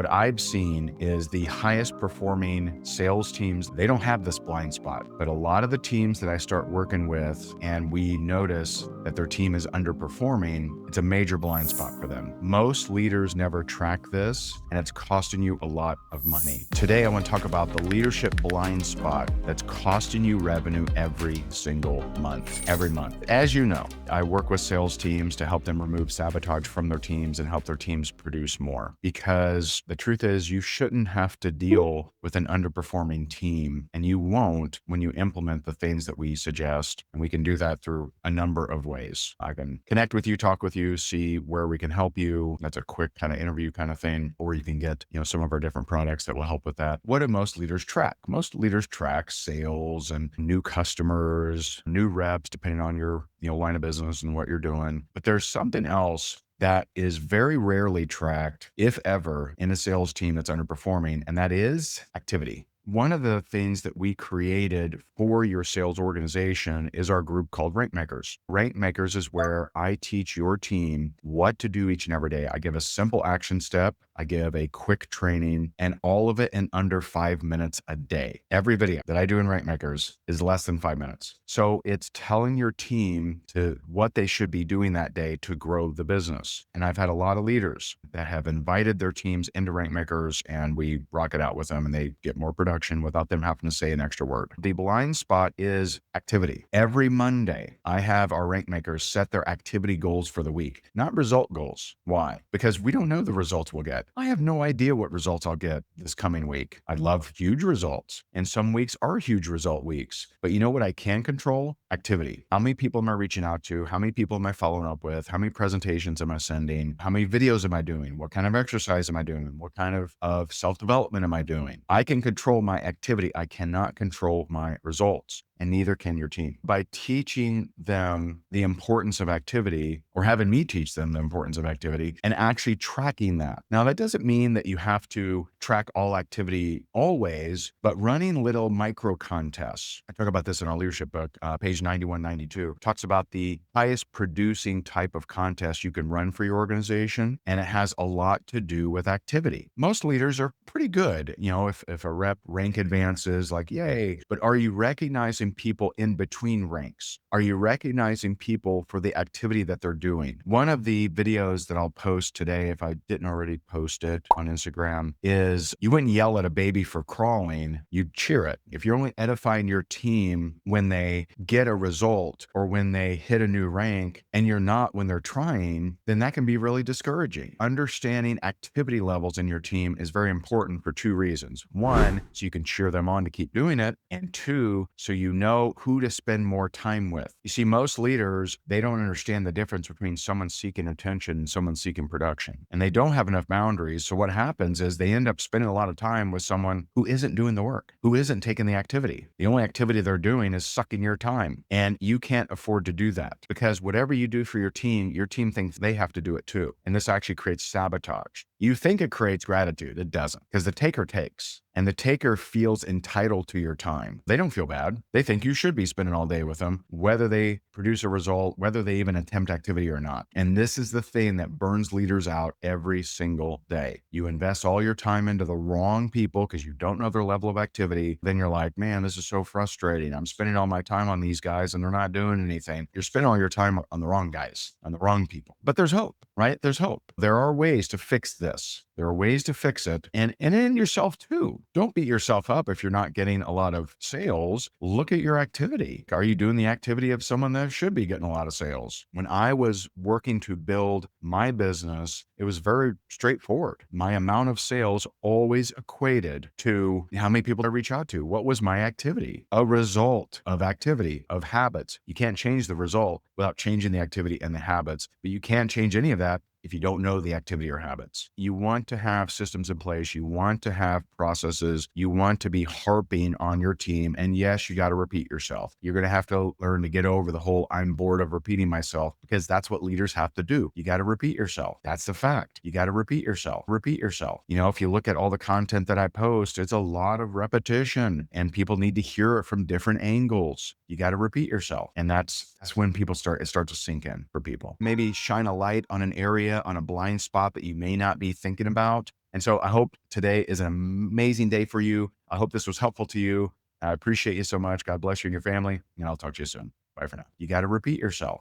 what I've seen is the highest performing sales teams, they don't have this blind spot. But a lot of the teams that I start working with and we notice that their team is underperforming, it's a major blind spot for them. Most leaders never track this, and it's costing you a lot of money. Today, I want to talk about the leadership blind spot that's costing you revenue every single month, every month. As you know, I work with sales teams to help them remove sabotage from their teams and help their teams produce more. Because the truth is, you shouldn't have to deal with an underperforming team, and you won't when you implement the things that we suggest. And we can do that through a number of ways. I can connect with you, talk with you, see where we can help you. That's a quick kind of interview kind of thing, or you can get, some of our different products that will help with that. What do most leaders track? Most leaders track sales and new customers, new reps, depending on your, line of business and what you're doing. But there's something else that is very rarely tracked, if ever, in a sales team that's underperforming, and that is activity. One of the things that we created for your sales organization is our group called Rank Makers. Rank Makers is where I teach your team what to do each and every day. I give a simple action step. I give a quick training, and all of it in under 5 minutes a day. Every video that I do in Rank Makers is less than 5 minutes. So it's telling your team to what they should be doing that day to grow the business. And I've had a lot of leaders that have invited their teams into Rank Makers, and we rock it out with them, and they get more production without them having to say an extra word. The blind spot is activity. Every Monday, I have our Rank Makers set their activity goals for the week, not result goals. Why? Because we don't know the results we'll get. I have no idea what results I'll get this coming week. I love huge results, and some weeks are huge result weeks. But you know what I can control? Activity. How many people am I reaching out to? How many people am I following up with? How many presentations am I sending? How many videos am I doing? What kind of exercise am I doing? What kind of self-development am I doing? I can control my activity. I cannot control my results, and neither can your team. By teaching them the importance of activity, or having me teach them the importance of activity, and actually tracking that. Now, that doesn't mean that you have to track all activity always, but running little micro contests. I talk about this in our leadership book, page 91, 92, talks about the highest producing type of contest you can run for your organization, and it has a lot to do with activity. Most leaders are pretty good. If a rep rank advances, like, yay, but are you recognizing people in between ranks? Are you recognizing people for the activity that they're doing? One of the videos that I'll post today, if I didn't already post it on Instagram, is you wouldn't yell at a baby for crawling, you'd cheer it. If you're only edifying your team when they get a result or when they hit a new rank, and you're not when they're trying, then that can be really discouraging. Understanding activity levels in your team is very important for two reasons. One, so you can cheer them on to keep doing it. And two, so you know who to spend more time with. You see, most leaders, they don't understand the difference between someone seeking attention and someone seeking production. And they don't have enough boundaries. So what happens is they end up spending a lot of time with someone who isn't doing the work, who isn't taking the activity. The only activity they're doing is sucking your time. And you can't afford to do that, because whatever you do for your team thinks they have to do it too. And this actually creates sabotage. You think it creates gratitude. It doesn't, because the taker takes. And the taker feels entitled to your time. They don't feel bad. They think you should be spending all day with them, whether they produce a result, whether they even attempt activity or not. And this is the thing that burns leaders out every single day. You invest all your time into the wrong people because you don't know their level of activity. Then you're like, man, this is so frustrating. I'm spending all my time on these guys and they're not doing anything. You're spending all your time on the wrong guys, on the wrong people. But there's hope, right? There's hope. There are ways to fix this. There are ways to fix it, and in yourself too. Don't beat yourself up if you're not getting a lot of sales. Look at your activity. Are you doing the activity of someone that should be getting a lot of sales? When I was working to build my business, it was very straightforward. My amount of sales always equated to how many people I reach out to. What was my activity? A result of activity, of habits. You can't change the result without changing the activity and the habits, but you can't change any of that if you don't know the activity or habits. You want to have systems in place. You want to have processes. You want to be harping on your team. And yes, you got to repeat yourself. You're going to have to learn to get over the whole I'm bored of repeating myself, because that's what leaders have to do. You got to repeat yourself. That's the fact. You got to repeat yourself. Repeat yourself. You know, if you look at all the content that I post, it's a lot of repetition and people need to hear it from different angles. You got to repeat yourself. And that's when people it starts to sink in for people. Maybe shine a light on an area, on a blind spot that you may not be thinking about. And so I hope today is an amazing day for you. I hope this was helpful to you. I appreciate you so much. God bless you and your family. And I'll talk to you soon. Bye for now. You got to repeat yourself.